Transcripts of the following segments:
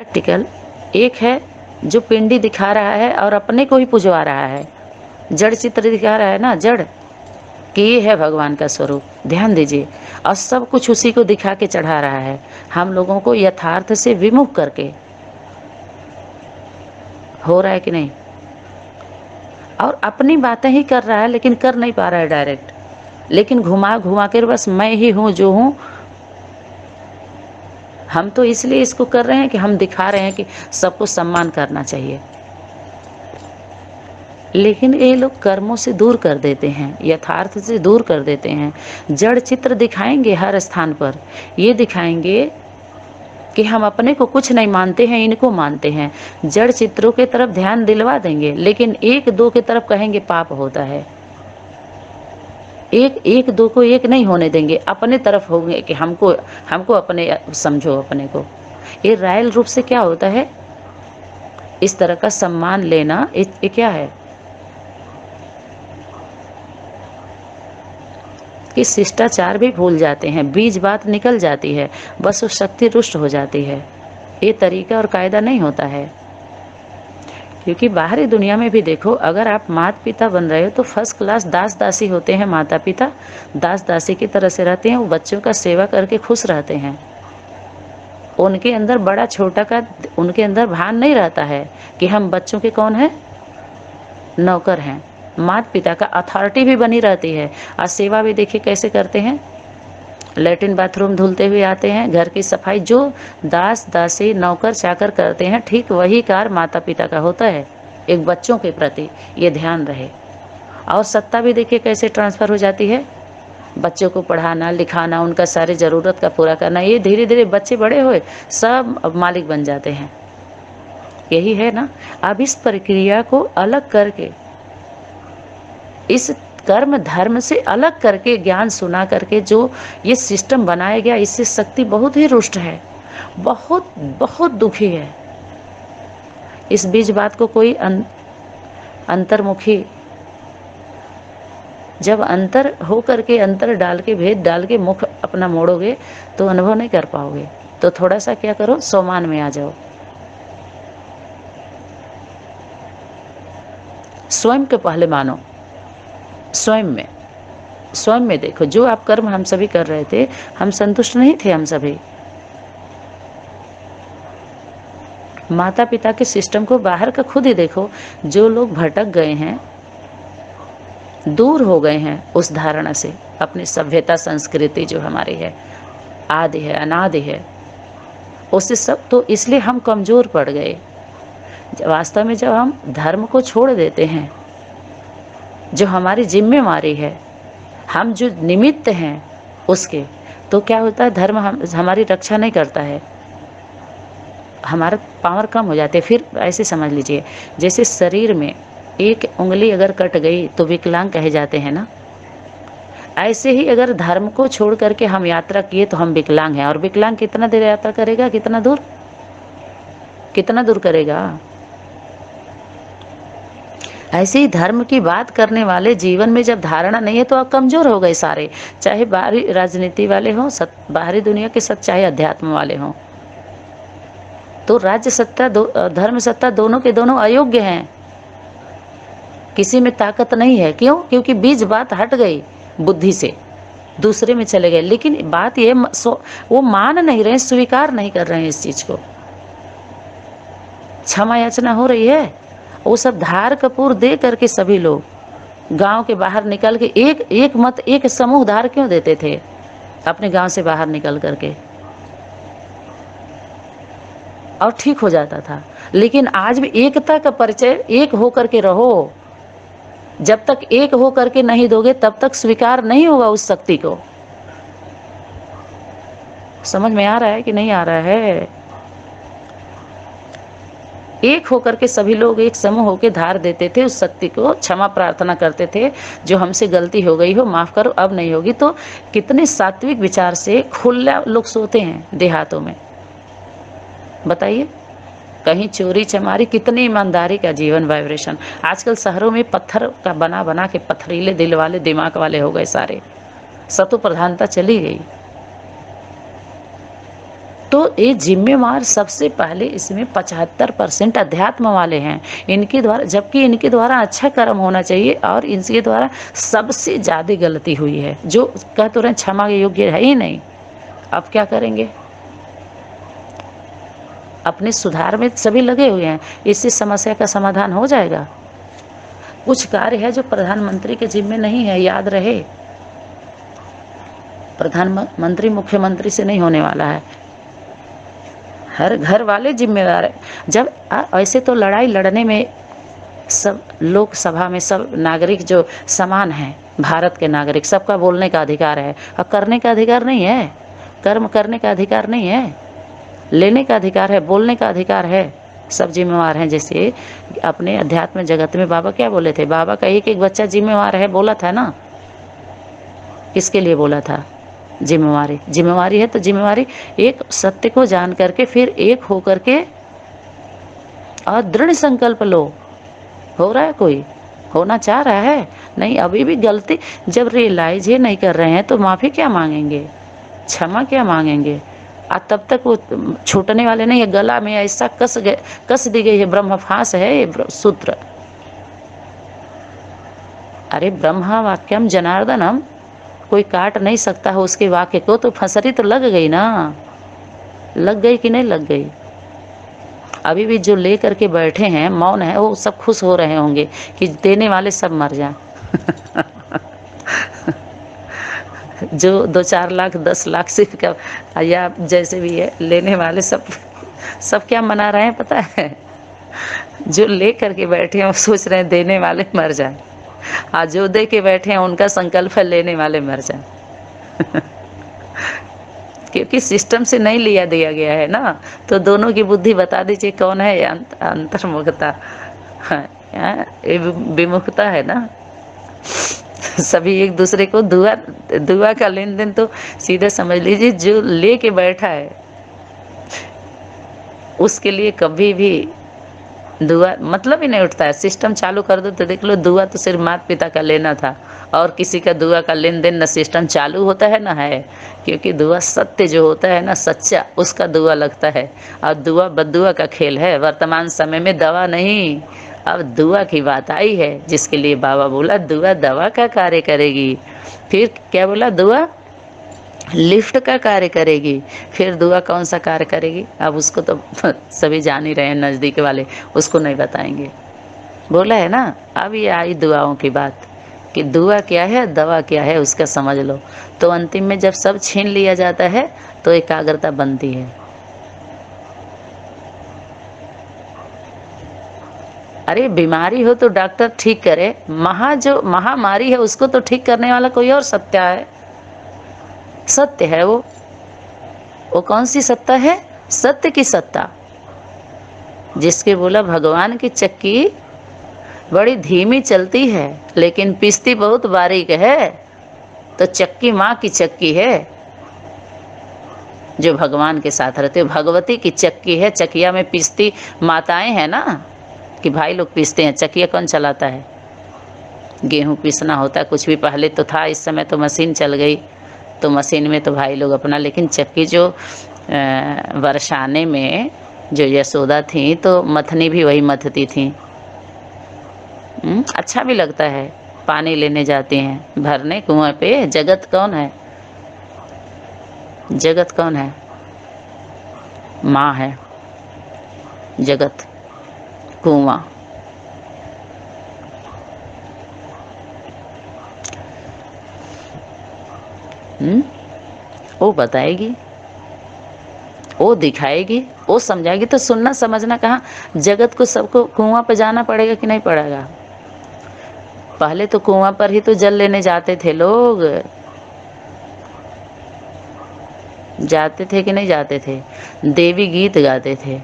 Practical एक है जो पिंडी दिखा रहा है और अपने को ही पुजवा रहा है, जड़ चित्र दिखा रहा है ना, जड़ कि ये है भगवान का स्वरूप, ध्यान दीजिए। और सब कुछ उसी को दिखा के चढ़ा रहा है, हम लोगों को यथार्थ से विमुख करके। हो रहा है कि नहीं? और अपनी बातें ही कर रहा है लेकिन कर नहीं पा रहा है डायरेक्ट, लेकिन घुमा घुमा कर बस मैं ही हूँ जो हूँ। हम तो इसलिए इसको कर रहे हैं कि हम दिखा रहे हैं कि सबको सम्मान करना चाहिए, लेकिन ये लोग कर्मों से दूर कर देते हैं, यथार्थ से दूर कर देते हैं। जड़ चित्र दिखाएंगे हर स्थान पर, ये दिखाएंगे कि हम अपने को कुछ नहीं मानते हैं, इनको मानते हैं। जड़ चित्रों के तरफ ध्यान दिलवा देंगे, लेकिन एक दो के तरफ कहेंगे पाप होता है। एक दो को एक नहीं होने देंगे, अपने तरफ होंगे कि हमको अपने समझो अपने को। ये रायल रूप से क्या होता है, इस तरह का सम्मान लेना, ये क्या है कि शिष्टाचार भी भूल जाते हैं, बीज बात निकल जाती है, बस वो शक्ति रुष्ट हो जाती है। ये तरीका और कायदा नहीं होता है। क्योंकि बाहरी दुनिया में भी देखो, अगर आप माता पिता बन रहे हो तो फर्स्ट क्लास दास दासी होते हैं। माता पिता दास दासी की तरह से रहते हैं, वो बच्चों का सेवा करके खुश रहते हैं। उनके अंदर बड़ा छोटा का उनके अंदर भान नहीं रहता है कि हम बच्चों के कौन है, नौकर हैं। माता पिता का अथॉरिटी भी बनी रहती है। और सेवा भी देखिए कैसे करते हैं, लैट्रिन बाथरूम धुलते हुए आते हैं, घर की सफाई जो दास दासी नौकर चाकर करते हैं, ठीक वही कार्य माता पिता का होता है एक बच्चों के प्रति, ये ध्यान रहे। और सत्ता भी देखिए कैसे ट्रांसफ़र हो जाती है, बच्चों को पढ़ाना लिखाना, उनका सारी ज़रूरत का पूरा करना, ये धीरे धीरे बच्चे बड़े हुए सब मालिक बन जाते हैं। यही है ना। अब इस प्रक्रिया को अलग करके, इस कर्म धर्म से अलग करके, ज्ञान सुना करके जो ये सिस्टम बनाया गया, इससे शक्ति बहुत ही रुष्ट है, बहुत बहुत दुखी है। इस बीच बात को कोई अंतर्मुखी, जब अंतर हो करके, अंतर डाल के, भेद डाल के मुख अपना मोड़ोगे तो अनुभव नहीं कर पाओगे। तो थोड़ा सा क्या करो, सोमान में आ जाओ, स्वयं के पहले मानो। स्वयं में देखो, जो आप कर्म हम सभी कर रहे थे, हम संतुष्ट नहीं थे। हम सभी माता पिता के सिस्टम को बाहर का खुद ही देखो, जो लोग भटक गए हैं, दूर हो गए हैं उस धारणा से, अपनी सभ्यता संस्कृति जो हमारी है, आदि है, अनादि है, उससे सब, तो इसलिए हम कमजोर पड़ गए। वास्तव में जब हम धर्म को छोड़ देते हैं, जो हमारी जिम्मेवारी है, हम जो निमित्त हैं उसके, तो क्या होता है, धर्म हमारी रक्षा नहीं करता है, हमारा पावर कम हो जाते हैं। फिर ऐसे समझ लीजिए, जैसे शरीर में एक उंगली अगर कट गई तो विकलांग कहे जाते हैं ना, ऐसे ही अगर धर्म को छोड़ करके हम यात्रा किए तो हम विकलांग हैं। और विकलांग कितना देर यात्रा करेगा, कितना दूर करेगा। ऐसे ही धर्म की बात करने वाले जीवन में जब धारणा नहीं है तो आप कमजोर हो गए सारे, चाहे बाहरी राजनीति वाले हों, बाहरी दुनिया के सब, चाहे अध्यात्म वाले हों। तो राज्य सत्ता धर्म सत्ता दोनों के दोनों अयोग्य हैं, किसी में ताकत नहीं है। क्यों? क्योंकि बीज बात हट गई बुद्धि से, दूसरे में चले गए। लेकिन बात ये, वो मान नहीं रहे, स्वीकार नहीं कर रहे हैं इस चीज को। क्षमा याचना हो रही है, वो सब धार कपूर दे करके सभी लोग गांव के बाहर निकल के, एक मत एक समूह धार क्यों देते थे अपने गांव से बाहर निकल करके, और ठीक हो जाता था। लेकिन आज भी एकता का परिचय, एक हो करके रहो। जब तक एक हो करके नहीं दोगे तब तक स्वीकार नहीं होगा उस शक्ति को। समझ में आ रहा है कि नहीं आ रहा है? एक होकर के सभी लोग एक समूह होकर धार देते थे उस शक्ति को, क्षमा प्रार्थना करते थे, जो हमसे गलती हो गई हो माफ करो, अब नहीं होगी। तो कितने सात्विक विचार से खुला लोग सोते हैं देहातों में, बताइए। कहीं चोरी चमारी, कितनी ईमानदारी का जीवन, वाइब्रेशन। आजकल शहरों में पत्थर का बना के पथरीले दिल वाले, दिमाग वाले हो गए सारे, सतो प्रधानता चली गई। तो ये जिम्मेवार सबसे पहले इसमें 75% अध्यात्म वाले हैं, इनके द्वारा, जबकि इनके द्वारा अच्छा कर्म होना चाहिए और इनके द्वारा सबसे ज़्यादा गलती हुई है, जो कह तो रहे क्षमा के योग्य है ही नहीं। अब क्या करेंगे? अपने सुधार में सभी लगे हुए हैं, इससे समस्या का समाधान हो जाएगा। कुछ कार्य है जो प्रधानमंत्री के जिम्मे नहीं है, याद रहे। प्रधानमंत्री मुख्यमंत्री से नहीं होने वाला है, हर घर वाले जिम्मेदार है। जब ऐसे तो लड़ाई लड़ने में सब लोकसभा में सब नागरिक जो समान हैं, भारत के नागरिक, सबका बोलने का अधिकार है और करने का अधिकार नहीं है, कर्म करने का अधिकार नहीं है, लेने का अधिकार है, बोलने का अधिकार है। सब जिम्मेवार हैं। जैसे अपने अध्यात्म जगत में बाबा क्या बोले थे? बाबा का एक एक बच्चा जिम्मेवार है बोला था ना। किसके लिए बोला था? जिम्मेवारी है। तो जिम्मेवारी एक सत्य को जान करके फिर एक हो करके और दृढ़ संकल्प लो। हो रहा है? कोई होना चाह रहा है? नहीं, अभी भी गलती जब रियलाइज ही नहीं कर रहे हैं तो माफ़ी क्या मांगेंगे, क्षमा क्या मांगेंगे? तब तक वो छूटने वाले नहीं है। गला में ऐसा कस दी गई है, ब्रह्म फांस है ये सूत्र। अरे ब्रह्मा वाक्यम जनार्दनम, कोई काट नहीं सकता है उसके वाक्य को, तो फंसरी तो लग गई ना। लग गई कि नहीं लग गई? अभी भी जो ले करके बैठे हैं, मौन है, वो सब खुश हो रहे होंगे कि देने वाले सब मर जाएं। जो 2-4 लाख 10 लाख से का या जैसे भी है, लेने वाले सब क्या मना रहे हैं पता है? जो ले करके बैठे हैं वो सोच रहे हैं देने वाले मर जाएं, आज जो दे के बैठे हैं उनका संकल्प है लेने वाले मर जाएं। क्योंकि सिस्टम से नहीं लिया दिया गया है ना, तो दोनों की बुद्धि बता दीजिए कौन है? अंतर्मुखता है, विमुखता है ना। सभी एक दूसरे को दुआ का लेन देन, तो सीधे समझ लीजिए जो लेके बैठा है उसके लिए कभी भी दुआ मतलब ही नहीं उठता है। सिस्टम चालू कर दो तो देख लो, दुआ तो सिर्फ माता पिता का लेना था, और किसी का दुआ का लेन देन न सिस्टम चालू होता है ना है। क्योंकि दुआ सत्य जो होता है ना, सच्चा, उसका दुआ लगता है। और दुआ बद्दुआ का खेल है। वर्तमान समय में दवा नहीं, अब दुआ की बात आई है, जिसके लिए बाबा बोला दुआ दवा का कार्य करेगी। फिर क्या बोला? दुआ लिफ्ट का कार्य करेगी। फिर दुआ कौन सा कार्य करेगी? अब उसको तो सभी जान ही रहे हैं, नज़दीक वाले, उसको नहीं बताएंगे। बोला है ना। अब ये आई दुआओं की बात कि दुआ क्या है, दवा क्या है, उसका समझ लो। तो अंतिम में जब सब छीन लिया जाता है तो एकाग्रता बनती है। अरे बीमारी हो तो डॉक्टर ठीक करे, जो महामारी है उसको तो ठीक करने वाला कोई और सत्या है, सत्य है वो कौन सी सत्ता है? सत्य की सत्ता। जिसके बोला भगवान की चक्की बड़ी धीमी चलती है लेकिन पिसती बहुत बारीक है। तो चक्की माँ की चक्की है जो भगवान के साथ रहते हो। भगवती की चक्की है, चकिया में पिसती माताएं हैं ना, कि भाई लोग पीसते हैं। चकिया कौन चलाता है? गेहूँ पीसना होता है, कुछ भी पहले तो था, इस समय तो मशीन चल गई, तो मशीन में तो भाई लोग अपना। लेकिन चक्की जो बरसाने में जो यशोदा थी तो मथनी भी वही मथती थी। अच्छा भी लगता है। पानी लेने जाते हैं भरने कुएं पे। जगत कौन है? जगत कौन है? माँ है जगत, कुआं। वो बताएगी, वो दिखाएगी, वो समझाएगी। तो सुनना समझना कहाँ? जगत को सबको कुआं पर जाना पड़ेगा कि नहीं पड़ेगा? पहले तो कुआं पर ही तो जल लेने जाते थे लोग, जाते थे कि नहीं जाते थे? देवी गीत गाते थे।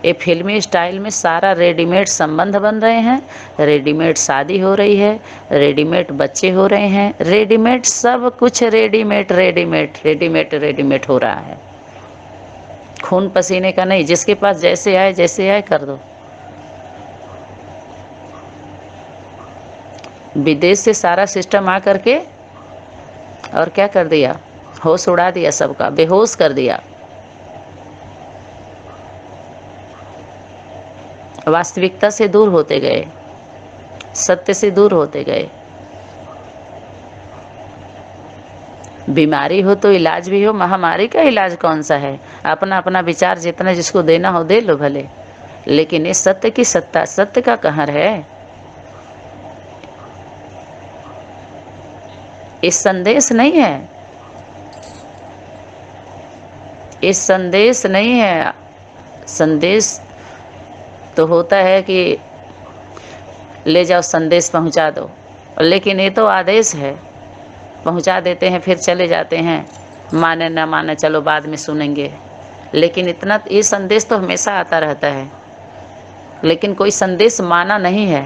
ये फिल्मी स्टाइल में सारा रेडीमेड संबंध बन रहे हैं, रेडीमेड शादी हो रही है, रेडीमेड बच्चे हो रहे हैं, रेडीमेड सब कुछ, रेडीमेड हो रहा है। खून पसीने का नहीं, जिसके पास जैसे आए कर दो। विदेश से सारा सिस्टम आ करके और क्या कर दिया? होश उड़ा दिया, सबका बेहोश कर दिया। वास्तविकता से दूर होते गए, सत्य से दूर होते गए। बीमारी हो तो इलाज भी हो, महामारी का इलाज कौन सा है? अपना अपना विचार जितना जिसको देना हो दे लो भले, लेकिन ये सत्य की सत्ता, सत्य का कहर है। ये संदेश नहीं है, ये संदेश नहीं है। संदेश तो होता है कि ले जाओ संदेश पहुंचा दो, लेकिन ये तो आदेश है। पहुंचा देते हैं फिर चले जाते हैं, माने ना माने चलो बाद में सुनेंगे। लेकिन इतना ये संदेश तो हमेशा आता रहता है, लेकिन कोई संदेश माना नहीं है।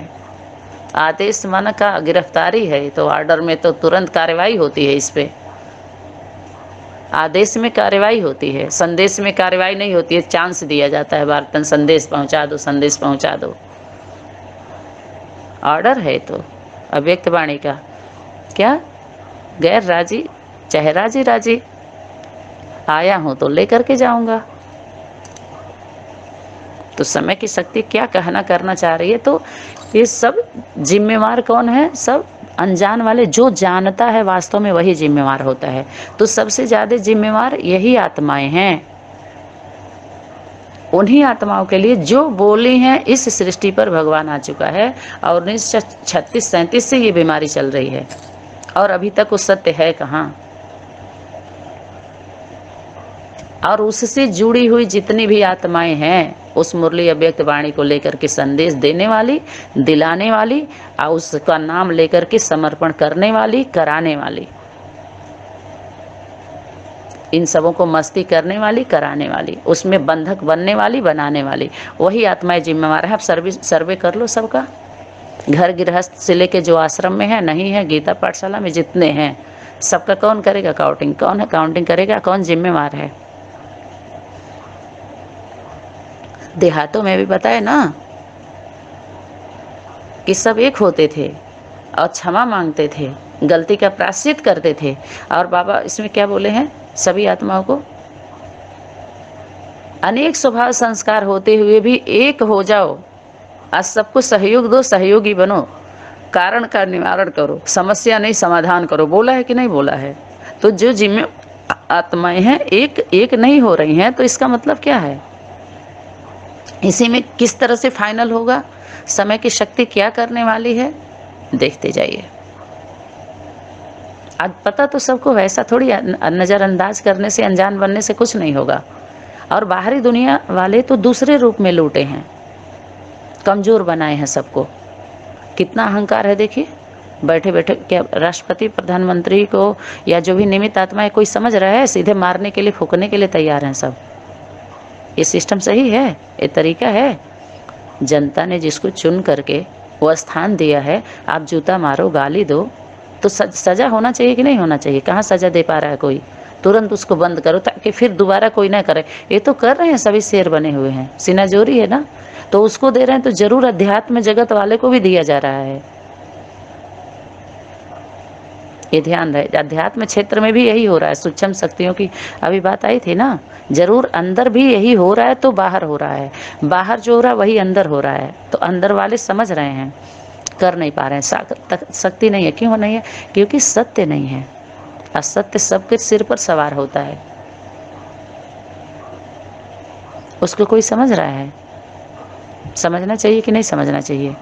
आदेश माना का गिरफ्तारी है, तो ऑर्डर में तो तुरंत कार्रवाई होती है। इस पे आदेश में कार्रवाई होती है, संदेश में कार्रवाई नहीं होती है। चांस दिया जाता है, वार्तन संदेश पहुंचा दो, संदेश पहुंचा दो। ऑर्डर है तो अव्यक्त वाणी का क्या, गैर राजी चाहे राजी राजी, आया हूं तो लेकर के जाऊंगा। तो समय की शक्ति क्या कहना करना चाह रही है। तो ये सब जिम्मेवार कौन है? सब अनजान वाले। जो जानता है वास्तव में वही जिम्मेवार होता है। तो सबसे ज्यादा जिम्मेवार यही आत्माएं हैं। उन्हीं आत्माओं के लिए जो बोली हैं इस सृष्टि पर भगवान आ चुका है, और 1936-37 से ये बीमारी चल रही है, और अभी तक वो सत्य है कहाँ। और उससे जुड़ी हुई जितनी भी आत्माएं हैं, उस मुरली अव्यक्त वाणी को लेकर के संदेश देने वाली, दिलाने वाली, और उसका नाम लेकर के समर्पण करने वाली, कराने वाली, इन सबों को मस्ती करने वाली, कराने वाली, उसमें बंधक बनने वाली, बनाने वाली, वही आत्माएं जिम्मेवार है। आप सर्वे कर लो सबका, घर गृहस्थ से लेके जो आश्रम में है, नहीं है, गीता पाठशाला में जितने हैं, सबका कौन करेगा काउंटिंग? कौन है काउंटिंग करेगा? कौन जिम्मेवार है? देहातों में भी पता है ना कि सब एक होते थे और क्षमा मांगते थे, गलती का प्रायश्चित करते थे। और बाबा इसमें क्या बोले हैं सभी आत्माओं को? अनेक स्वभाव संस्कार होते हुए भी एक हो जाओ, आज सबको सहयोग दो, सहयोगी बनो, कारण का निवारण करो, समस्या नहीं समाधान करो। बोला है कि नहीं बोला है? तो जो जिम्मे आत्माएं हैं एक एक नहीं हो रही हैं, तो इसका मतलब क्या है? इसी में किस तरह से फाइनल होगा? समय की शक्ति क्या करने वाली है, देखते जाइए। आज पता तो सबको, वैसा थोड़ी नज़रअंदाज करने से, अनजान बनने से कुछ नहीं होगा। और बाहरी दुनिया वाले तो दूसरे रूप में लूटे हैं, कमज़ोर बनाए हैं सबको। कितना अहंकार है देखिए। बैठे बैठे क्या राष्ट्रपति प्रधानमंत्री को या जो भी निमित्त आत्मा है, कोई समझ रहा है? सीधे मारने के लिए, फूकने के लिए तैयार हैं सब। ये सिस्टम सही है? ये तरीका है? जनता ने जिसको चुन करके वो स्थान दिया है, आप जूता मारो, गाली दो, तो सजा होना चाहिए कि नहीं होना चाहिए? कहाँ सजा दे पा रहा है कोई? तुरंत उसको बंद करो ताकि फिर दोबारा कोई ना करे। ये तो कर रहे हैं, सभी शेर बने हुए हैं, सिनाजोरी है ना, तो उसको दे रहे हैं, तो जरूर अध्यात्म जगत वाले को भी दिया जा रहा है। ये ध्यान रहे, अध्यात्म क्षेत्र में भी यही हो रहा है। सूक्ष्म शक्तियों की अभी बात आई थी ना, जरूर अंदर भी यही हो रहा है, तो बाहर हो रहा है। बाहर जो हो रहा है वही अंदर हो रहा है, तो अंदर वाले समझ रहे हैं, कर नहीं पा रहे हैं। शक्ति नहीं है। क्यों नहीं है? क्योंकि सत्य नहीं है। असत्य सबके सिर पर सवार होता है। उसको कोई समझ रहा है? समझना चाहिए कि नहीं समझना चाहिए?